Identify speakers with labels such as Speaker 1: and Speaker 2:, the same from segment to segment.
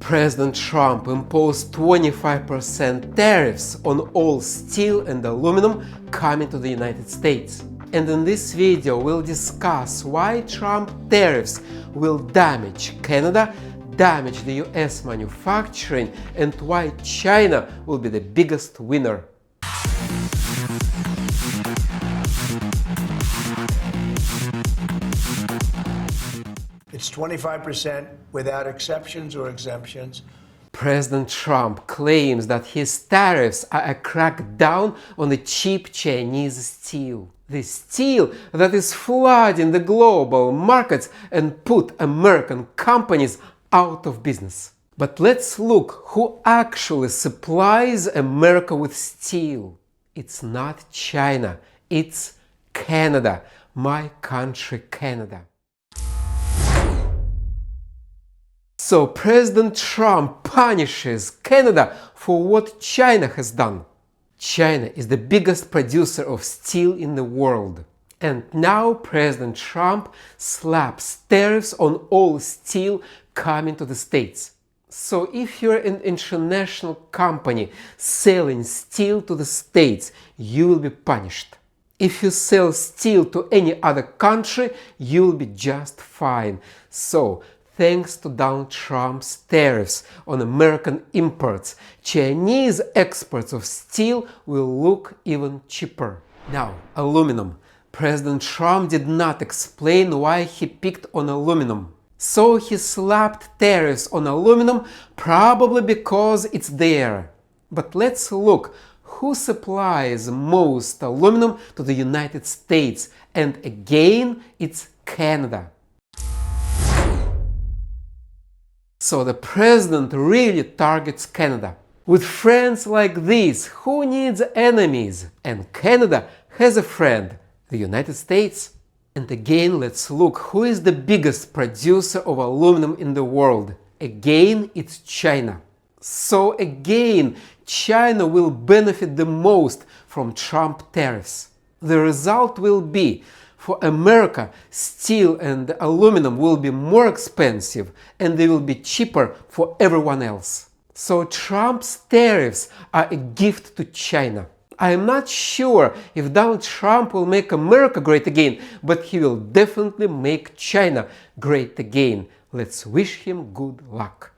Speaker 1: President Trump imposed 25% tariffs on all steel and aluminum coming to the United States. And in this video we'll discuss why Trump tariffs will damage Canada, damage the US manufacturing, and why China will be the biggest winner.
Speaker 2: It's 25% without exceptions or exemptions.
Speaker 1: President Trump claims that his tariffs are a crackdown on the cheap Chinese steel. The steel that is flooding the global markets and put American companies out of business. But let's look who actually supplies America with steel. It's not China, it's Canada, my country Canada. So President Trump punishes Canada for what China has done. China is the biggest producer of steel in the world. And now President Trump slaps tariffs on all steel coming to the States. So if you're an international company selling steel to the States, you will be punished. If you sell steel to any other country, you will be just fine. So thanks to Donald Trump's tariffs on American imports, Chinese exports of steel will look even cheaper. Now, aluminum. President Trump did not explain why he picked on aluminum. So he slapped tariffs on aluminum probably because it's there. But let's look who supplies most aluminum to the United States. And again, it's Canada. So the president really targets Canada. With friends like this, who needs enemies? And Canada has a friend, the United States. And again, let's look who is the biggest producer of aluminum in the world. Again, it's China. So again, China will benefit the most from Trump tariffs. The result will be, for America, steel and aluminum will be more expensive and they will be cheaper for everyone else. So Trump's tariffs are a gift to China. I am not sure if Donald Trump will make America great again, but he will definitely make China great again. Let's wish him good luck.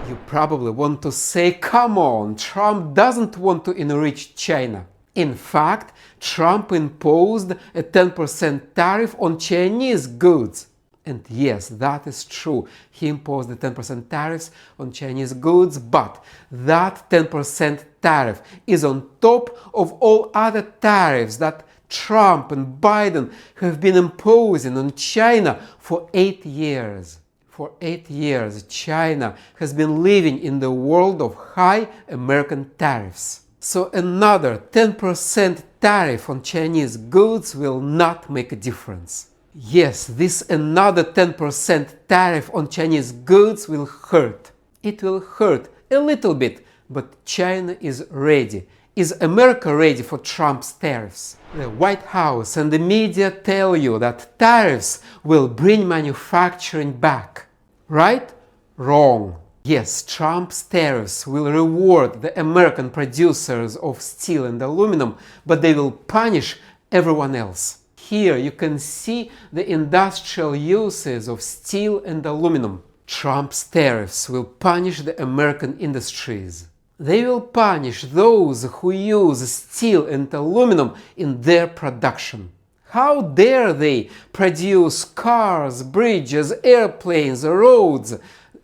Speaker 1: You probably want to say, come on, Trump doesn't want to enrich China. In fact, Trump imposed a 10% tariff on Chinese goods. And yes, that is true. He imposed the 10% tariffs on Chinese goods, but that 10% tariff is on top of all other tariffs that Trump and Biden have been imposing on China for 8 years. For 8 years, China has been living in the world of high American tariffs. So another 10% tariff on Chinese goods will not make a difference. Yes, this another 10% tariff on Chinese goods will hurt. It will hurt a little bit, but China is ready. Is America ready for Trump's tariffs? The White House and the media tell you that tariffs will bring manufacturing back. Right? Wrong. Yes, Trump's tariffs will reward the American producers of steel and aluminum, but they will punish everyone else. Here you can see the industrial uses of steel and aluminum. Trump's tariffs will punish the American industries. They will punish those who use steel and aluminum in their production. How dare they produce cars, bridges, airplanes, roads?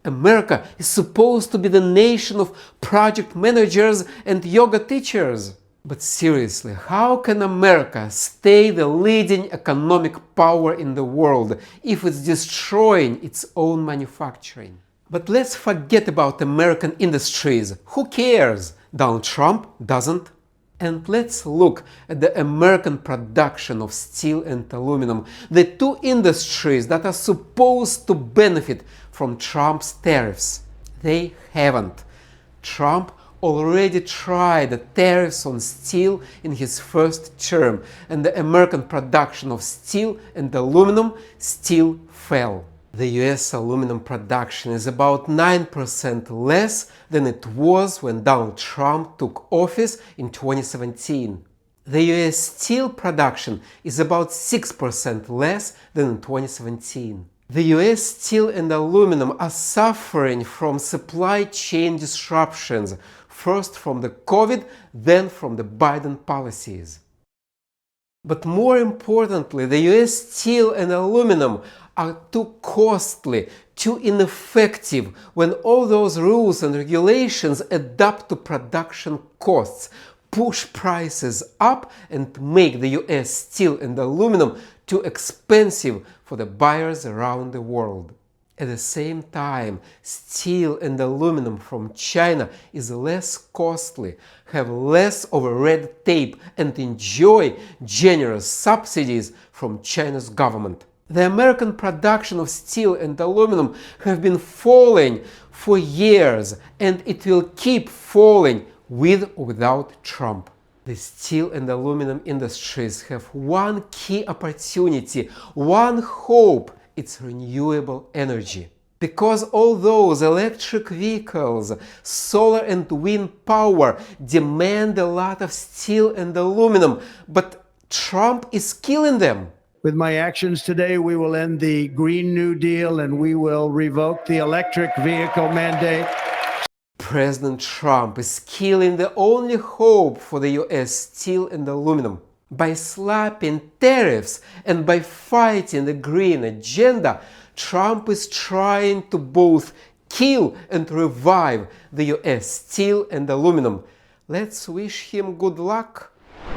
Speaker 1: America is supposed to be the nation of project managers and yoga teachers. But seriously, how can America stay the leading economic power in the world if it's destroying its own manufacturing? But let's forget about American industries. Who cares? Donald Trump doesn't. And let's look at the American production of steel and aluminum, the two industries that are supposed to benefit from Trump's tariffs. They haven't. Trump already tried the tariffs on steel in his first term, and the American production of steel and aluminum still fell. The US aluminum production is about 9% less than it was when Donald Trump took office in 2017. The US steel production is about 6% less than in 2017. The US steel and aluminum are suffering from supply chain disruptions, first from the COVID, then from the Biden policies. But more importantly, the US steel and aluminum are too costly, too ineffective when all those rules and regulations adapt to production costs, push prices up and make the US steel and aluminum too expensive for the buyers around the world. At the same time, steel and aluminum from China is less costly, have less of a red tape and enjoy generous subsidies from China's government. The American production of steel and aluminum have been falling for years, and it will keep falling with or without Trump. The steel and aluminum industries have one key opportunity, one hope: it's renewable energy. Because all those electric vehicles, solar and wind power demand a lot of steel and aluminum, but Trump is killing them.
Speaker 2: With my actions today, we will end the Green New Deal and we will revoke the electric vehicle mandate.
Speaker 1: President Trump is killing the only hope for the US steel and aluminum. By slapping tariffs and by fighting the green agenda, Trump is trying to both kill and revive the US steel and aluminum. Let's wish him good luck.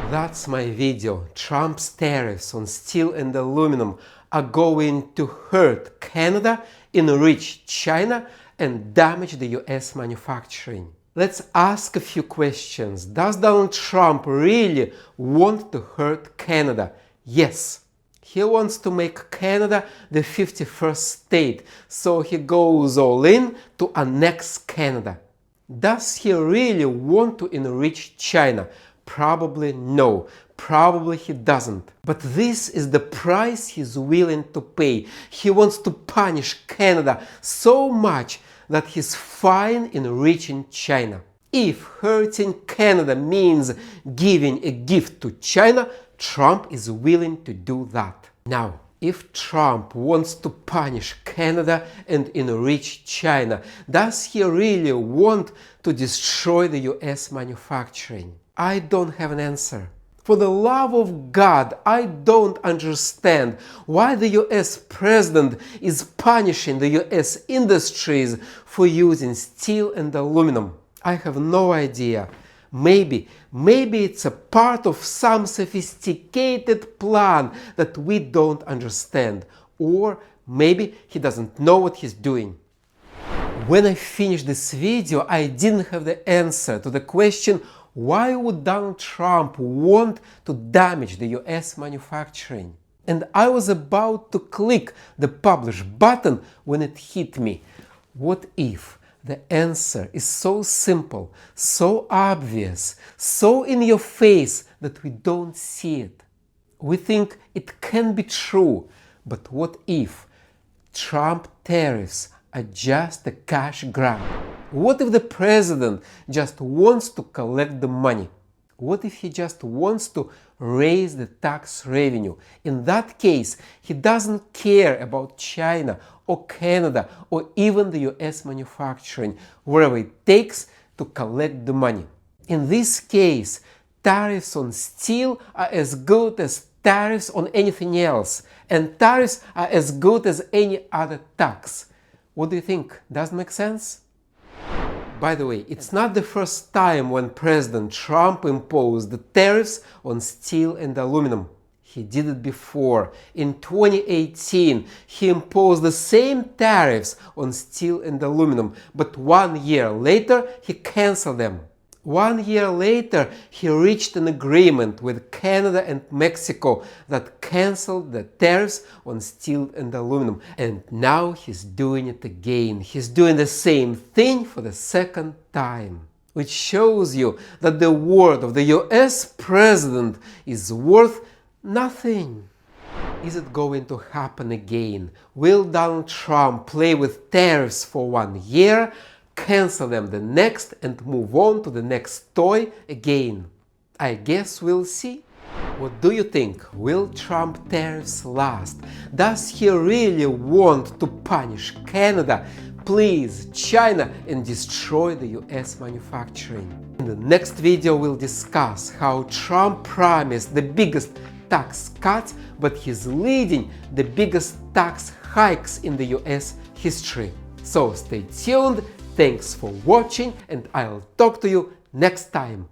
Speaker 1: That's my video. Trump's tariffs on steel and aluminum are going to hurt Canada, enrich China, and damage the US manufacturing. Let's ask a few questions. Does Donald Trump really want to hurt Canada? Yes. He wants to make Canada the 51st state, so he goes all in to annex Canada. Does he really want to enrich China? Probably no. Probably he doesn't. But this is the price he's willing to pay. He wants to punish Canada so much that he's fine enriching China. If hurting Canada means giving a gift to China, Trump is willing to do that. Now, if Trump wants to punish Canada and enrich China, does he really want to destroy the US manufacturing? I don't have an answer. For the love of God, I don't understand why the US president is punishing the US industries for using steel and aluminum. I have no idea. Maybe it's a part of some sophisticated plan that we don't understand. Or maybe he doesn't know what he's doing. When I finished this video, I didn't have the answer to the question: why would Donald Trump want to damage the US manufacturing? And I was about to click the publish button when it hit me. What if the answer is so simple, so obvious, so in your face that we don't see it? We think it can be true, but what if Trump tariffs are just a cash grab? What if the president just wants to collect the money? What if he just wants to raise the tax revenue? In that case, he doesn't care about China or Canada or even the US manufacturing, wherever it takes to collect the money. In this case, tariffs on steel are as good as tariffs on anything else, and tariffs are as good as any other tax. What do you think? Does it make sense? By the way, it's not the first time when President Trump imposed the tariffs on steel and aluminum. He did it before. In 2018, he imposed the same tariffs on steel and aluminum, but 1 year later, he canceled them. 1 year later, he reached an agreement with Canada and Mexico that canceled the tariffs on steel and aluminum. And now he's doing it again. He's doing the same thing for the second time. Which shows you that the word of the US president is worth nothing. Is it going to happen again? Will Donald Trump play with tariffs for 1 year, cancel them the next and move on to the next toy again? I guess we'll see. What do you think? Will Trump tariffs last? Does he really want to punish Canada, please China, and destroy the US manufacturing? In the next video we'll discuss how Trump promised the biggest tax cuts, but he's leading the biggest tax hikes in the US history. So stay tuned, thanks for watching, and I'll talk to you next time.